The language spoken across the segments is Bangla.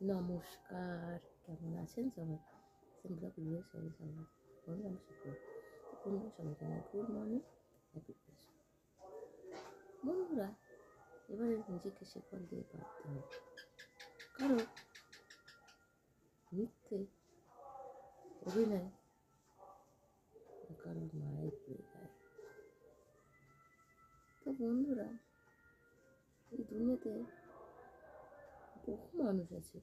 নমস্কার, কেমন আছেন সবাই? সিম্পলা প্রিয় সবাই সবাই সবাইকে গুড মর্নিং, হ্যাপি ক্রিসমাস। বন্ধুরা, এবারে নিজেকে শেকল দিয়ে পারতে হবে, কারণ মিথ্যে অভিনয় কারণ মায়ের পড়ে যায়। তো বন্ধুরা, এই দুনিয়াতে বহু মানুষ আছে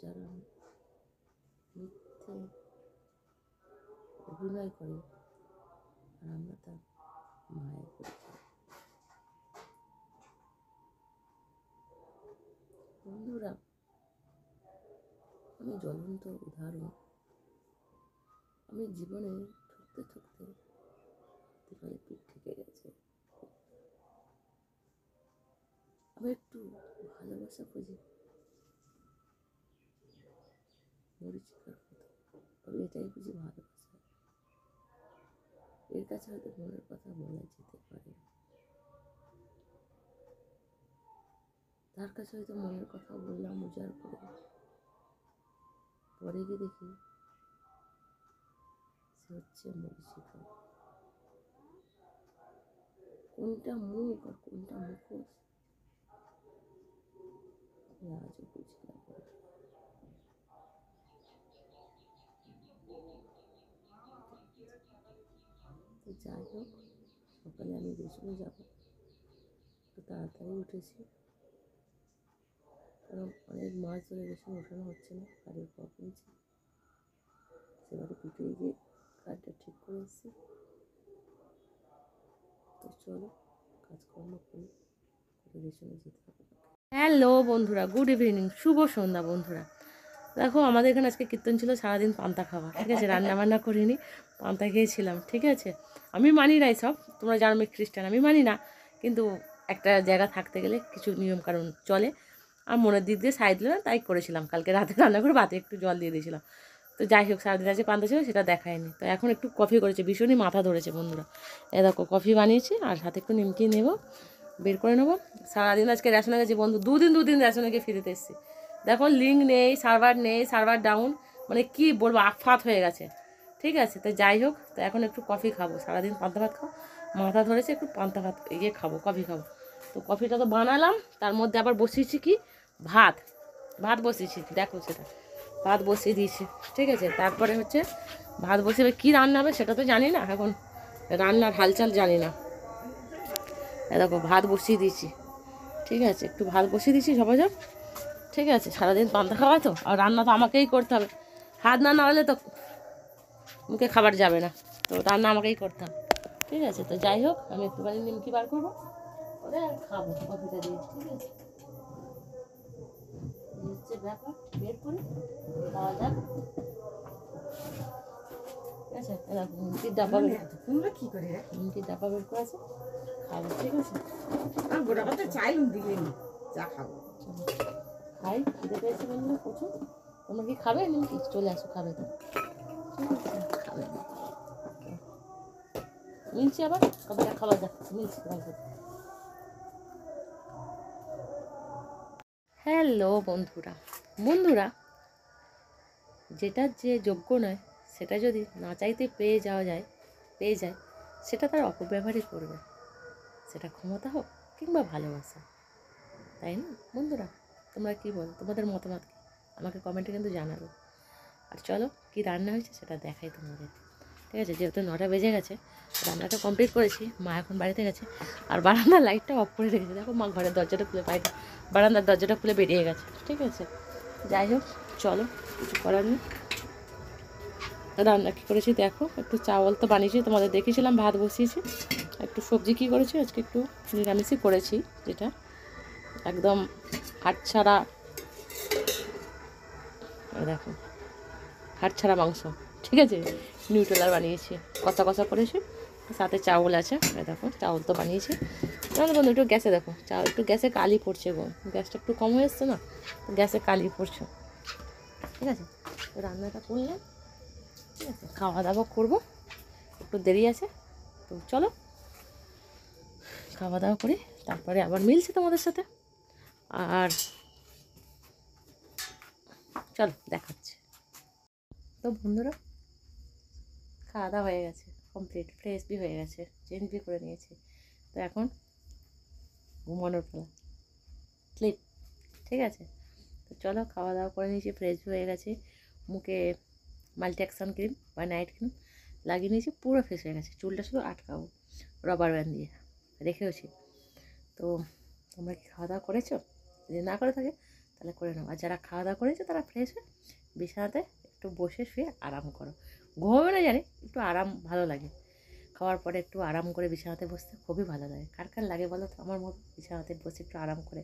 যারা মিথ্যে অভিনয় করে, আর আমরা তার মায়ের পরিচয়। বন্ধুরা, আমি জ্বলন্ত উদাহরণ। আমি জীবনে ঠকতে ঠকতে দিপালে পিঠ থেকে গেছে। আমি একটু ভালোবাসা খুঁজি, মরিচিকার মতো। আমি এটাই বুঝি ভালোবাসা। এর কাছে হয়তো মনের কথা বলা যেতে পারে, তার কাছে হয়তো মনের কথা বললাম উজাড় করে। পরে গিয়ে দেখি সে হচ্ছে মরিচিকা। কোনটা মুখ আর কোনটা মুখোশ আমি আজও বুঝি না। তো যাই হোক, সকালে আমি রেশনে যাবো, তো তাড়াতাড়ি উঠেছি, কারণ অনেক মাস ধরে রেশন ওঠানো হচ্ছে না। কারের প্রবলেম ছিল, সেবারে পিঠে গিয়ে কার্ডটা ঠিক করে এসেছি। তো চলো কাজকর্ম করি, রেশনে যেতে হবে। হ্যালো বন্ধুরা, গুড ইভিনিং, শুভ সন্ধ্যা। বন্ধুরা দেখো, আমাদের এখানে আজকে কীর্তন ছিল, সারাদিন পান্তা খাওয়া। ঠিক আছে, রান্না বান্না করিনি, পান্তা খেয়েছিলাম। ঠিক আছে, আমি মানি না এসব, তোমরা জানো আমি খ্রিস্টান, আমি মানি না, কিন্তু একটা জায়গা থাকতে গেলে কিছু নিয়ম কারণ চলে। আর মনের দিক দিয়ে সাইড দিল না, তাই করেছিলাম। কালকে রাতে রান্না করে ভাতে একটু জল দিয়ে দিয়েছিলাম। তো যাই হোক, সারাদিন আজকে পান্তা ছিল, সেটা দেখায়নি। তো এখন একটু কফি করেছে, ভীষণই মাথা ধরেছে বন্ধুরা। এ দেখো কফি বানিয়েছি, আর সাথে একটু নিমকি নেবো, বের করে নেবো। সারাদিন আজকে রেশনে গেছি বন্ধু, দুদিন রেশনে গিয়ে ফিরতে এসেছি। দেখো লিঙ্ক নেই, সার্ভার ডাউন, মানে কি বলবো, আফাত হয়ে গেছে। ঠিক আছে, তো যাই হোক, তো এখন একটু কফি খাবো। সারাদিন পান্তা ভাত খাও, মাথা ধরেছে, একটু পান্তা ভাত খাবো, কফি খাবো। তো কফিটা তো বানালাম, তার মধ্যে আবার বসিয়েছি কি ভাত বসিয়েছি, দেখো সেটা ভাত বসিয়ে দিয়েছি। ঠিক আছে, তারপরে হচ্ছে ভাত বসিয়ে কী রান্না হবে সেটা তো জানি না, এখন রান্নার হালচাল জানি না। দেখো ভাত বসিয়ে দিয়েছি। ঠিক আছে, একটু ভাত বসিয়ে দিয়েছি সবাই যাক। ঠিক আছে, সারাদিন পান্তা খাওয়া তো, আর রান্না তো আমাকেই করতে হবে। হাত না নাড়ালে তো মুখে খাবার যাবে না, তো রান্না আমাকেই করতে হবে। ঠিক আছে, তো যাই হোক, আমি একটুখানি নিমকি বার করবো, ওরে খাবো কফিটা দিয়ে। ঠিক আছে, হচ্ছে ব্যাপার, বের করি খাওয়া যাক। ঠিক আছে, নিমকির ডাব্বা বের কী করে, নিমকির ডাব্বা বের করে আছে, খাবো। ঠিক আছে, গোটা কথা চাইলুন দিলে যা খাবো খাই, খেতে পেয়েছি বললে প্রচুর। তোমরা কি খাবে নিমকি? চলে আসো, খাবে তো। ঠিক আছে, খাবে মিলছি, আবার কতটা খাবার যাচ্ছে মিলছি। হ্যালো বন্ধুরা, যেটার যে যোগ্য নয় সেটা যদি না চাইতে পেয়ে যায়, সেটা তার অপব্যবহারই করবে, সেটা ক্ষমতা হোক কিংবা ভালোবাসা। তাই না বন্ধুরা? তোমরা কী বলো, তোমাদের মতামত কী আমাকে কমেন্টে কিন্তু জানাবে। আর চলো কী রান্না হয়েছে সেটা দেখাই তোমাদের। ঠিক আছে, যেহেতু 9টা বেজে গেছে, রান্নাটা কমপ্লিট করেছি, মা এখন বাড়িতে গেছে, আর বারান্দার লাইটটা অফ করে রেখেছে। দেখো মা ঘরের দরজাটা খুলে, বাইরে বারান্দার দরজাটা খুলে বেরিয়ে গেছে। ঠিক আছে, যাই হোক, চলো, কিছু করার নেই। রান্না কী করেছি দেখো, একটু চাওয়াল তো বানিয়েছি, তোমাদের দেখেছিলাম, ভাত বসিয়েছি। একটু সবজি কী করেছি আজকে, একটু নিরামিষই করেছি, যেটা একদম হাড়ছাড়া, দেখো হাড়ছাড়া মাংস। ঠিক আছে, নিউট্রেলার বানিয়েছি, কষা কষা করেছি, সাথে চাউল আছে। দেখো চাউল তো বানিয়েছি। তাহলে বন্ধু একটু গ্যাসে দেখো, একটু গ্যাসে কালি পড়ছে গো, গ্যাসটা একটু কম হয়ে এসছে না, গ্যাসে কালি পড়ছে। ঠিক আছে, তো রান্নাটা করলাম। ঠিক আছে, খাওয়া দাওয়া করবো, একটু দেরি আছে, তো চলো খাওয়া দাওয়া করি, তারপরে আবার মিলছি তোমাদের সাথে। আর চলো দেখাচ্ছি। তো বন্ধুরা খাওয়া দাওয়া হয়ে গেছে, কমপ্লিট, ফ্রেশ বি হয়ে গেছে, চেঞ্জ বি করে নিয়েছি। তো এখন ঘুমানোর পালা, স্লিপ। ঠিক আছে, তো চলো খাওয়া দাওয়া করে নিয়েছি, ফ্রেশ হয়ে গেছে, মুখে মাল্টি অ্যাকশন ক্রিম বা নাইট ক্রিম লাগিয়ে নিয়েছি, পুরো ফ্রেশ হয়ে গেছে। চুলটা শুধু আটকাবো রবার ব্যান্ড দিয়ে, রেখেওছি। তো তোমরা কি খাওয়া দাওয়া করেছো? যদি না করে থাকে তাহলে করে নাও, আর যারা খাওয়া দাওয়া করেছো তারা ফ্রেশ হয়ে বিছানাতে একটু বসে শুয়ে আরাম করো। ঘুমাবে না জানি, একটু আরাম ভালো লাগে, খাওয়ার পরে একটু আরাম করে বিছানাতে বসতে খুবই ভালো লাগে। কার কার লাগে বলো তো? আমার মতো বিছানাতে বসে একটু আরাম করে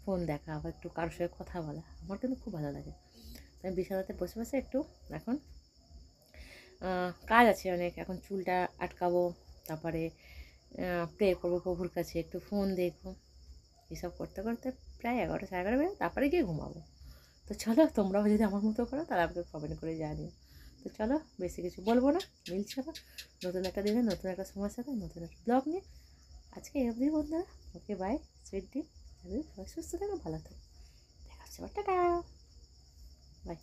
ফোন দেখা বা একটু কারোর সঙ্গে কথা বলা আমার কিন্তু খুব ভালো লাগে। আমি বিছানাতে বসে বসে একটু এখন কাজ আছে অনেক, এখন চুলটা আটকাবো, তারপরে প্রে করবো প্রভুর কাছে, একটু ফোন দেখবো, এসব করতে করতে প্রায় 11টা 11:30 বেজে, তারপরে গিয়ে ঘুমাবো। তো চলো তোমরাও যদি আমার মতো করো তাহলে আমাকে কমেন্ট করে জানিও। তো চলো বেশি কিছু বলবো না, মিলছে না, নতুন একটা দিনে নতুন একটা সময়ের সাথে নতুন একটা ব্লগ নিয়ে আজকে এই অবধি বন্ধুরা। ওকে বাই, সুইট ড্রিম, সুস্থ থাকো, ভালো থাকো, দেখা হচ্ছে, টাটা, বাই।